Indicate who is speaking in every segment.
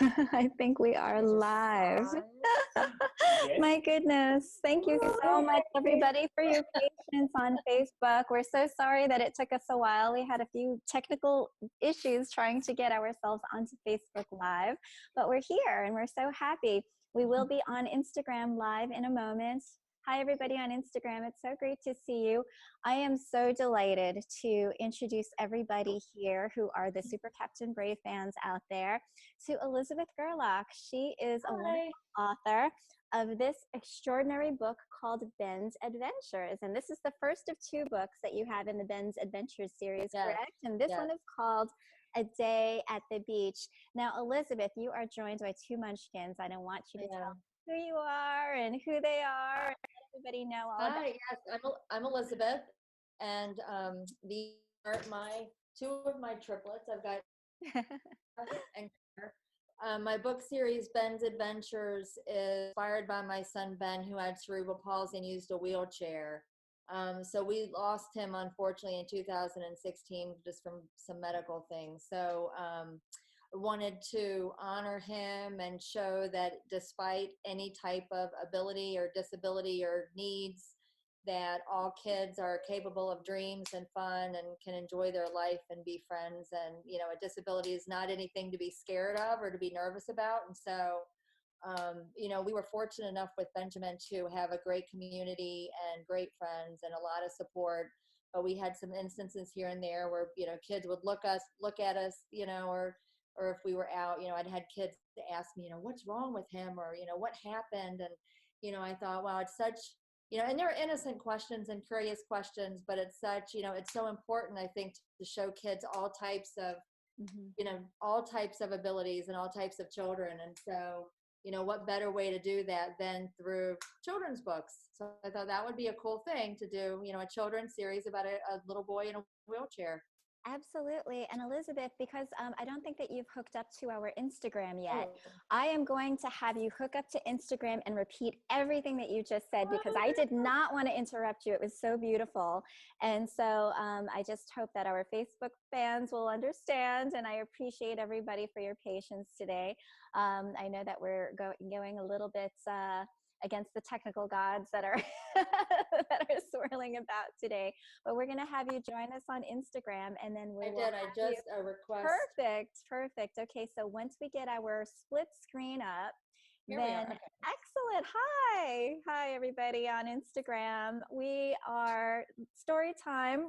Speaker 1: I think we are live. My goodness. Thank you so much, everybody, for your patience on Facebook. We're so sorry that it took us a while. We had a few technical issues trying to get ourselves onto Facebook Live, but we're here and we're so happy. We will be on Instagram Live in a moment. Hi, everybody on Instagram. It's so great to see you. I am so delighted to introduce everybody here who are the Super Captain Brave fans out there to Elizabeth Gerlach. She is a wonderful author of this extraordinary book called Ben's Adventures. And this is the first of two books that you have in the Ben's Adventures series, correct? And this one is called A Day at the Beach. Now, Elizabeth, you are joined by two munchkins. I don't want you to tell who you are and who they are. And let everybody know all about.
Speaker 2: Hi, yes, I'm Elizabeth, and these are two of my triplets. I've got and my book series, Ben's Adventures, is inspired by my son Ben, who had cerebral palsy and used a wheelchair. So we lost him, unfortunately, in 2016, just from some medical things. So wanted to honor him and show that despite any type of ability or disability or needs, that all kids are capable of dreams and fun and can enjoy their life and be friends. And, you know, a disability is not anything to be scared of or to be nervous about. And so, you know, we were fortunate enough with Benjamin to have a great community and great friends and a lot of support. But we had some instances here and there where, you know, kids would look at us, you know, or if we were out, you know, I'd had kids ask me, you know, what's wrong with him, or, you know, what happened? And, you know, I thought, wow, it's such, you know, and they're innocent questions and curious questions, but it's such, you know, it's so important, I think, to show kids all types of, you know, all types of abilities and all types of children. And so, you know, what better way to do that than through children's books? So I thought that would be a cool thing to do, you know, a children's series about a little boy in a wheelchair.
Speaker 1: Absolutely. And Elizabeth, because I don't think that you've hooked up to our Instagram yet, I am going to have you hook up to Instagram and repeat everything that you just said, because I did not want to interrupt you. It was so beautiful. And so I just hope that our Facebook fans will understand, and I appreciate everybody for your patience today. I know that we're going a little bit against the technical gods that are that are swirling about today, but we're going to have you join us on Instagram, and then we will.
Speaker 2: I just request.
Speaker 1: Perfect. Okay, so once we get our split screen up,
Speaker 2: Here we are. Okay.
Speaker 1: Excellent. Hi everybody on Instagram. We are story time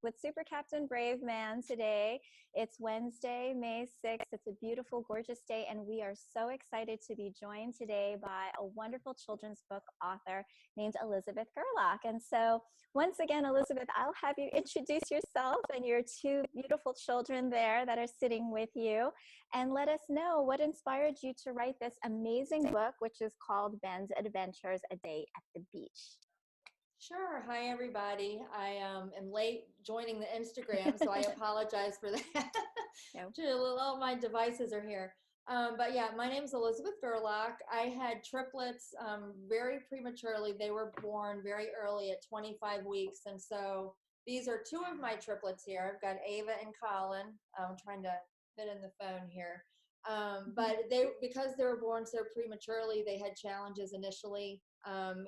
Speaker 1: with Super Captain Brave Man today. It's Wednesday, May 6th. It's a beautiful, gorgeous day, and we are so excited to be joined today by a wonderful children's book author named Elizabeth Gerlach. And so once again, Elizabeth, I'll have you introduce yourself and your two beautiful children there that are sitting with you, and let us know what inspired you to write this amazing book, which is called Ben's Adventures, A Day at the Beach.
Speaker 2: Sure. Hi, everybody. I am late joining the Instagram, so I apologize for that. All my devices are here. But yeah, my name is Elizabeth Gerlach. I had triplets very prematurely. They were born very early at 25 weeks. And so these are two of my triplets here. I've got Ava and Colin. I'm trying to fit in the phone here. But because they were born so prematurely, they had challenges initially,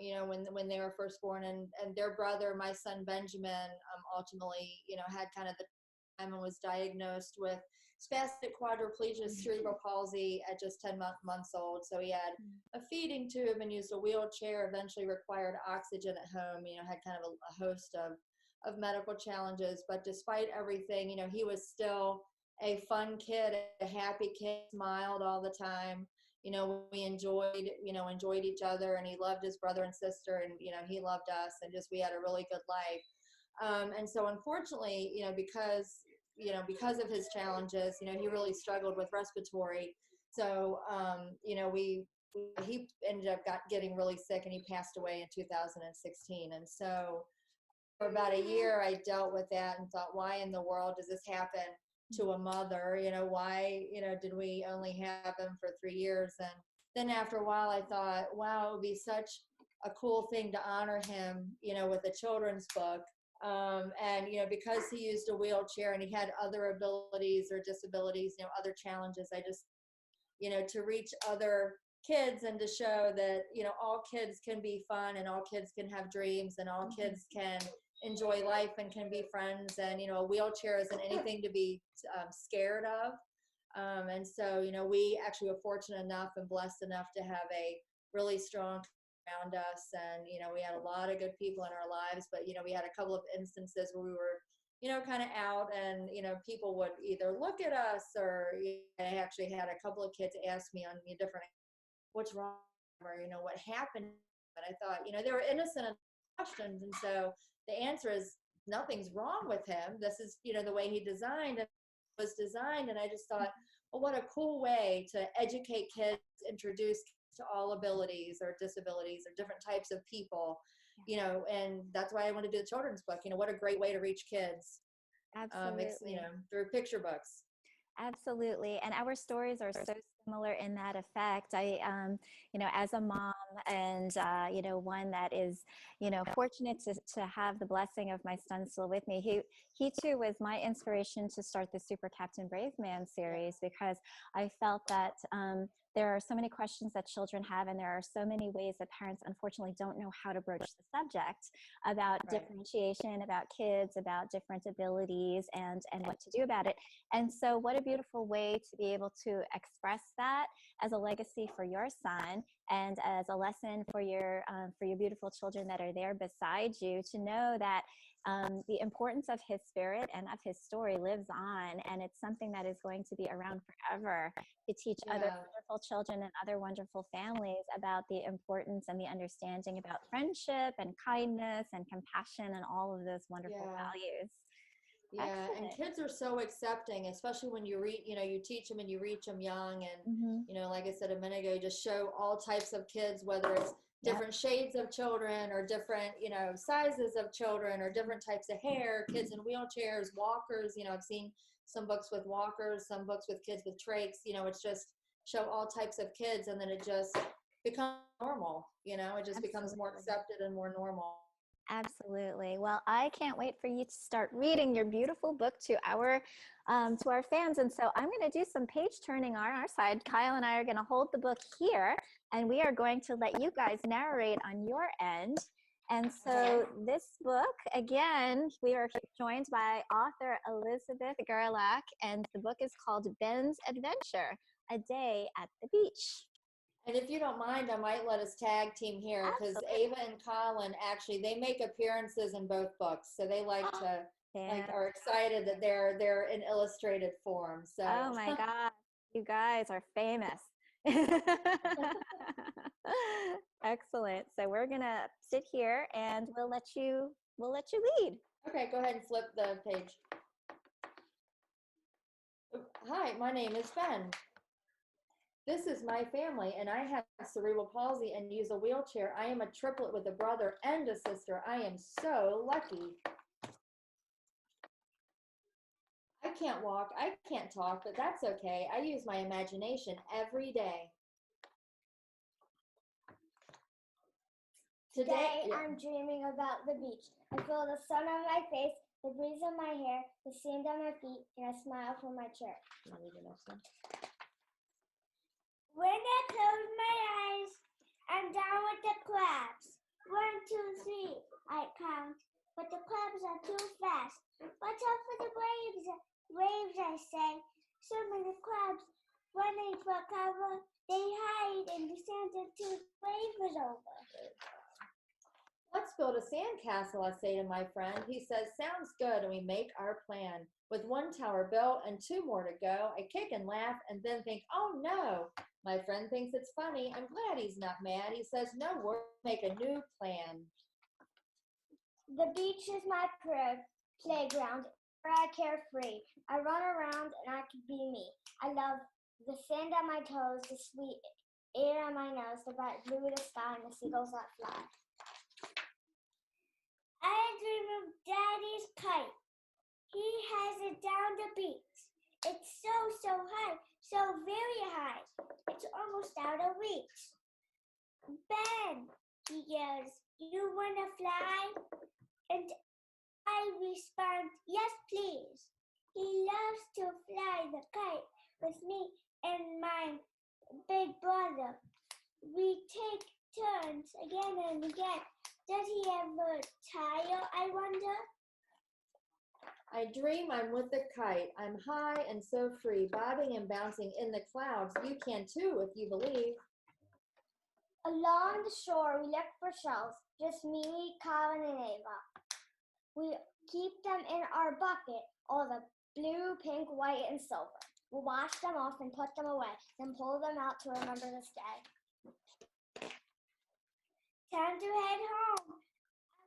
Speaker 2: you know, when they were first born, and their brother, my son Benjamin, ultimately, you know, had kind of the time and was diagnosed with spastic quadriplegia, cerebral palsy at just 10 months old. So he had a feeding tube and used a wheelchair, eventually required oxygen at home, you know, had kind of a host of medical challenges. But despite everything, you know, he was still a fun kid, a happy kid, smiled all the time. You know, we enjoyed each other, and he loved his brother and sister, and, you know, he loved us, and just, we had a really good life. And so unfortunately, you know, because of his challenges, you know, he really struggled with respiratory. So, you know, he ended up getting really sick, and he passed away in 2016. And so for about a year, I dealt with that and thought, why in the world does this happen to a mother? You know, why, you know, did we only have him for 3 years? And then after a while, I thought, wow, it would be such a cool thing to honor him, you know, with a children's book. And, you know, because he used a wheelchair and he had other abilities or disabilities, you know, other challenges, I just to reach other kids and to show that, all kids can be fun and all kids can have dreams and all kids can enjoy life and can be friends. And, a wheelchair isn't anything to be scared of. And so, we actually were fortunate enough and blessed enough to have a really strong around us. And, we had a lot of good people in our lives, but, we had a couple of instances where we were, kind of out and, people would either look at us or I actually had a couple of kids ask me on different, what's wrong or, what happened. But I thought, they were innocent questions. And so the answer is nothing's wrong with him. This is, the way he was designed. And I just thought, well, what a cool way to educate kids, introduce kids to all abilities or disabilities or different types of people, and that's why I want to do the children's book. What a great way to reach kids.
Speaker 1: Absolutely.
Speaker 2: Through picture books.
Speaker 1: Absolutely. And our stories are so similar in that effect. As a mom and, one that is, fortunate to have the blessing of my son still with me. He too was my inspiration to start the Super Captain Brave Man series, because I felt that, there are so many questions that children have, and there are so many ways that parents unfortunately don't know how to broach the subject about differentiation, about kids, about different abilities, and what to do about it. And so what a beautiful way to be able to express that as a legacy for your son and as a lesson for your beautiful children that are there beside you, to know that the importance of his spirit and of his story lives on, and it's something that is going to be around forever to teach other wonderful children and other wonderful families about the importance and the understanding about friendship and kindness and compassion and all of those wonderful values.
Speaker 2: Yeah,
Speaker 1: Excellent.
Speaker 2: and kids are so accepting, especially when you you teach them and you reach them young. And, like I said a minute ago, you just show all types of kids, whether it's different shades of children or different, sizes of children or different types of hair, kids in wheelchairs, walkers. I've seen some books with walkers, some books with kids with trachs. It's just show all types of kids, and then it just becomes normal. It just becomes more accepted and more normal.
Speaker 1: Absolutely. Well, I can't wait for you to start reading your beautiful book to our fans. And so I'm going to do some page turning on our side. Kyle and I are going to hold the book here, and we are going to let you guys narrate on your end. And so this book, again, we are joined by author Elizabeth Gerlach, and the book is called Ben's Adventure, A Day at the Beach.
Speaker 2: And if you don't mind, I might let us tag team here, because Ava and Colin, actually, they make appearances in both books. So they like to, are excited that they're in illustrated form. So.
Speaker 1: Oh my God, you guys are famous. Excellent. So we're going to sit here and we'll let you lead.
Speaker 2: Okay, go ahead and flip the page. Hi, my name is Ben. This is my family, and I have cerebral palsy and use a wheelchair. I am a triplet with a brother and a sister. I am so lucky. I can't walk, I can't talk, but that's okay. I use my imagination every day.
Speaker 3: Today I'm dreaming about the beach. I feel the sun on my face, the breeze on my hair, the sand on my feet, and a smile from my chair. When I close my eyes, I'm down with the crabs. 1, 2, 3, I count, but the crabs are too fast. Watch out for the waves, waves I say. So many crabs running for cover. They hide in the sand until the wave is over.
Speaker 2: Let's build a sandcastle, I say to my friend. He says, sounds good, and we make our plan. With 1 tower built and 2 more to go, I kick and laugh and then think, oh no. My friend thinks it's funny. I'm glad he's not mad. He says, no, we'll make a new plan.
Speaker 3: The beach is my playground, where I carefree. I run around and I can be me. I love the sand on my toes, the sweet air on my nose, the bright blue of the sky, and the seagulls that fly. I dream of Daddy's kite. He has it down the beach. It's so high, so very high. It's almost out of reach. Ben, he yells, you wanna fly? And I respond, yes please. He loves to fly the kite with me in my big brother. We take turns again and again. Does he ever tire, I wonder?
Speaker 2: I dream I'm with the kite. I'm high and so free, bobbing and bouncing in the clouds. You can too if you believe.
Speaker 3: Along the shore, we look for shells. Just me, Colin, and Ava. We keep them in our bucket, all the blue, pink, white, and silver. We'll wash them off and put them away, then pull them out to remember this day. Time to head home.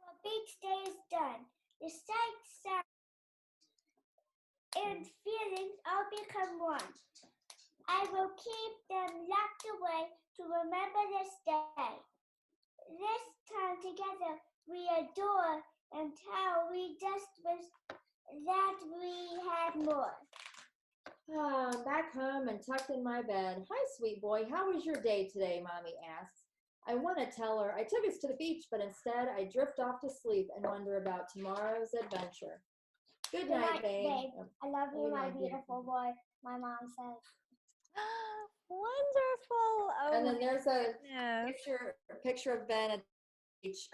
Speaker 3: Our beach day is done. The sights, sounds, and feelings all become one. I will keep them locked away to remember this day. This time together we adore until we just wish that we had more.
Speaker 2: Back home and tucked in my bed. Hi, sweet boy. How was your day today? Mommy asks. I want to tell her I took us to the beach, but instead I drift off to sleep and wonder about tomorrow's adventure. Good night, babe.
Speaker 3: I love you, my beautiful boy, my mom says.
Speaker 1: Wonderful. Oh,
Speaker 2: and then there's a
Speaker 1: goodness.
Speaker 2: picture of Ben at the beach.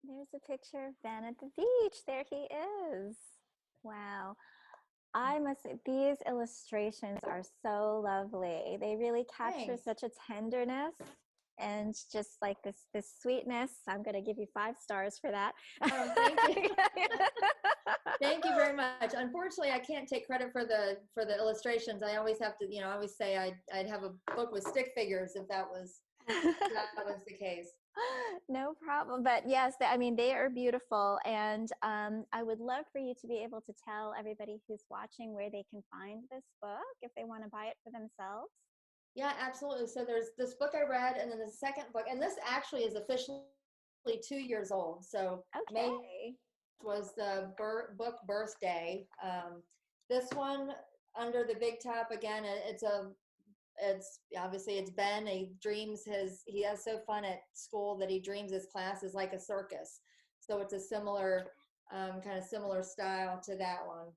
Speaker 1: There's a picture of Ben at the beach. There he is. Wow. I must say, these illustrations are so lovely. They really capture such a tenderness and just like this sweetness. I'm going to give you 5 stars for that.
Speaker 2: Oh, thank you. Thank you very much. Unfortunately, I can't take credit for the illustrations. I always have to, I always say I'd have a book with stick figures if that was the case.
Speaker 1: No problem. But yes, I mean, they are beautiful. And I would love for you to be able to tell everybody who's watching where they can find this book if they want to buy it for themselves.
Speaker 2: Yeah, absolutely. So there's this book I read, and then the second book, and this actually is officially 2 years old. So May was the book birthday. This one, Under the Big Top, again, it's obviously it's Ben. He has so fun at school that he dreams his class is like a circus. So it's a similar kind of similar style to that one.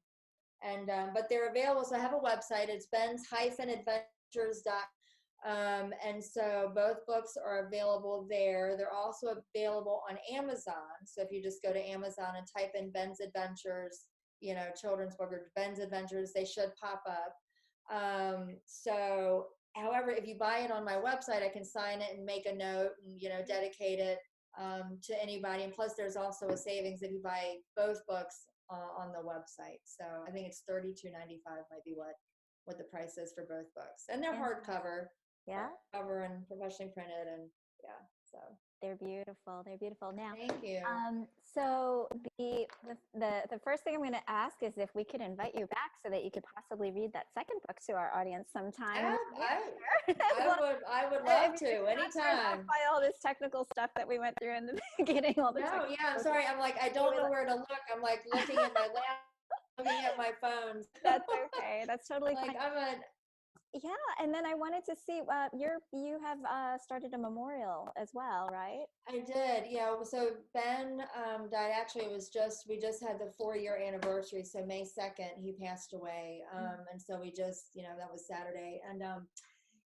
Speaker 2: And but they're available. So I have a website. It's Ben's-Adventures.com. And so both books are available there. They're also available on Amazon. So if you just go to Amazon and type in Ben's Adventures, children's book or Ben's Adventures, they should pop up. So however, if you buy it on my website, I can sign it and make a note and, dedicate it to anybody. And plus there's also a savings if you buy both books on the website. So I think it's $32.95 might be what the price is for both books. And they're hardcover.
Speaker 1: Yeah.
Speaker 2: Cover and professionally printed, and so
Speaker 1: they're beautiful. They're beautiful. Now,
Speaker 2: thank you.
Speaker 1: So the first thing I'm going to ask is if we could invite you back so that you could possibly read that second book to our audience sometime.
Speaker 2: I would love to anytime.
Speaker 1: By all this technical stuff that we went through in the beginning, all the
Speaker 2: I'm sorry. I'm like I don't know where to look. I'm like looking at my laptop, looking at my phone.
Speaker 1: That's okay. That's totally fine.
Speaker 2: Yeah,
Speaker 1: and then I wanted to see you have started a memorial as well, right?
Speaker 2: I did, yeah. So Ben died. Actually, we just had the 4-year anniversary. So May 2nd, he passed away, and so we just that was Saturday, and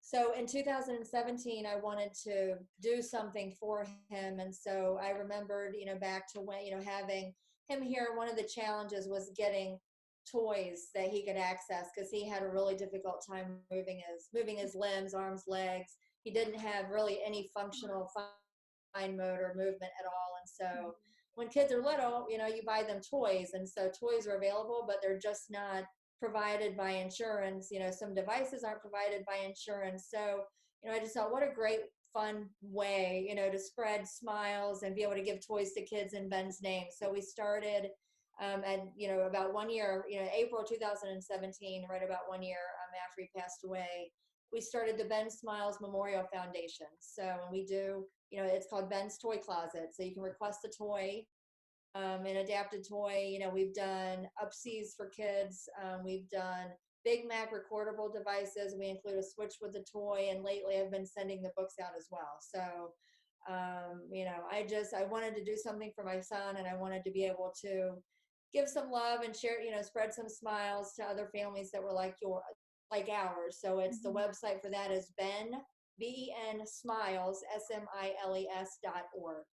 Speaker 2: so in 2017, I wanted to do something for him, and so I remembered back to when having him here. One of the challenges was getting toys that he could access because he had a really difficult time moving his limbs, arms, legs. He didn't have really any functional fine motor movement at all. And so when kids are little, you buy them toys, and so toys are available, but they're just not provided by insurance. Some devices aren't provided by insurance. So I just thought, what a great fun way to spread smiles and be able to give toys to kids in Ben's name. So we started and about 1 year, April 2017, right about 1 year after he passed away, we started the Ben Smiles Memorial Foundation. So we do, it's called Ben's Toy Closet. So you can request a toy, an adapted toy. We've done Upsies for kids. We've done Big Mac recordable devices. We include a switch with the toy, and lately I've been sending the books out as well. So I wanted to do something for my son, and I wanted to be able to give some love and share, spread some smiles to other families that were like like ours. So it's the website for that is Ben Smiles SMILES.org.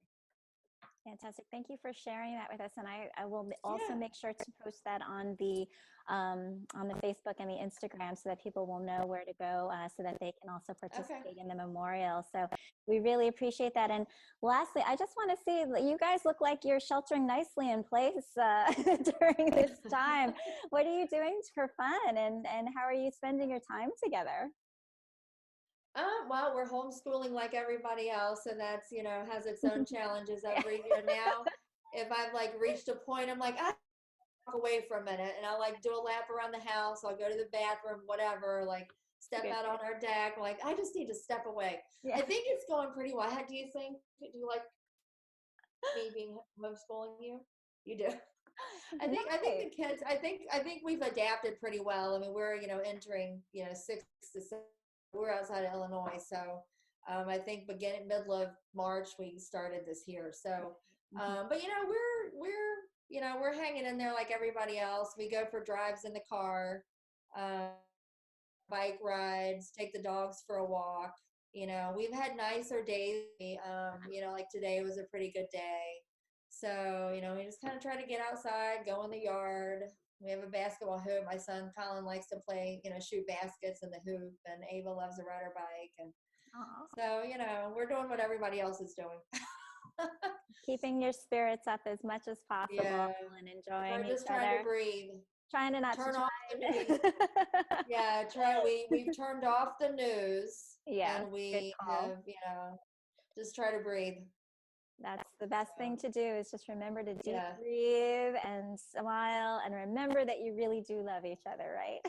Speaker 1: Fantastic. Thank you for sharing that with us. And I will also make sure to post that on the Facebook and the Instagram so that people will know where to go so that they can also participate in the memorial. So we really appreciate that. And lastly, I just want to say that you guys look like you're sheltering nicely in place during this time. What are you doing for fun and how are you spending your time together?
Speaker 2: Well, we're homeschooling like everybody else, and that's, has its own challenges every year. Now, if I've like reached a point, I'm like, I walk away for a minute and I'll like do a lap around the house. I'll go to the bathroom, whatever, like step out on our deck. Like, I just need to step away. I think it's going pretty well. How do you think? Do you like me being homeschooling you? You do. I think the kids, I think we've adapted pretty well. I mean, we're, entering, 6 to 7. We're outside of Illinois, so I think middle of March we started this here. So, but we're hanging in there like everybody else. We go for drives in the car, bike rides, take the dogs for a walk. We've had nicer days. Like today was a pretty good day. So, we just kind of try to get outside, go in the yard. We have a basketball hoop. My son Colin likes to play, shoot baskets in the hoop, and Ava loves to ride her bike. And so, we're doing what everybody else is doing.
Speaker 1: Keeping your spirits up as much as possible and enjoying
Speaker 2: We're just
Speaker 1: each
Speaker 2: trying
Speaker 1: other.
Speaker 2: to breathe.
Speaker 1: Trying to not
Speaker 2: turn
Speaker 1: to
Speaker 2: off the news. We've turned off the news.
Speaker 1: Yeah,
Speaker 2: and we have, just try to breathe.
Speaker 1: That's the best thing to do is just remember to deep breathe and smile and remember that you really do love each other, right?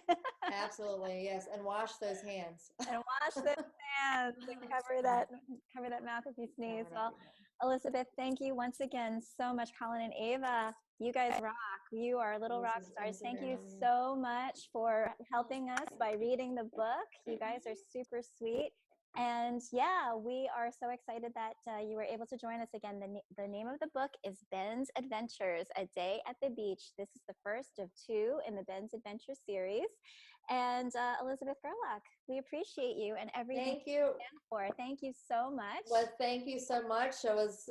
Speaker 2: Absolutely, yes. And wash those hands.
Speaker 1: And wash those hands and cover that mouth if you sneeze. Well, Elizabeth, thank you once again so much. Colin and Ava, you guys rock. You are little rock stars. Thank you so much for helping us by reading the book. You guys are super sweet. And we are so excited that you were able to join us again. The name of the book is Ben's Adventures, A Day at the Beach. This is the first of 2 in the Ben's Adventure series. And Elizabeth Gerlach, we appreciate you and everything you stand for. Thank you so much.
Speaker 2: Well, thank you so much. I was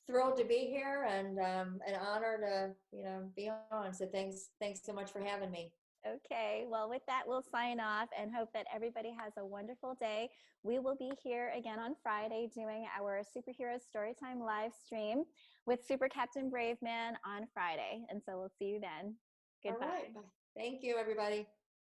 Speaker 2: thrilled to be here and an honor to be on. So thanks so much for having me.
Speaker 1: Okay, well, with that, we'll sign off and hope that everybody has a wonderful day. We will be here again on Friday doing our Superhero Storytime live stream with Super Captain Brave Man on Friday. And so we'll see you then. Goodbye.
Speaker 2: All right. Thank you, everybody.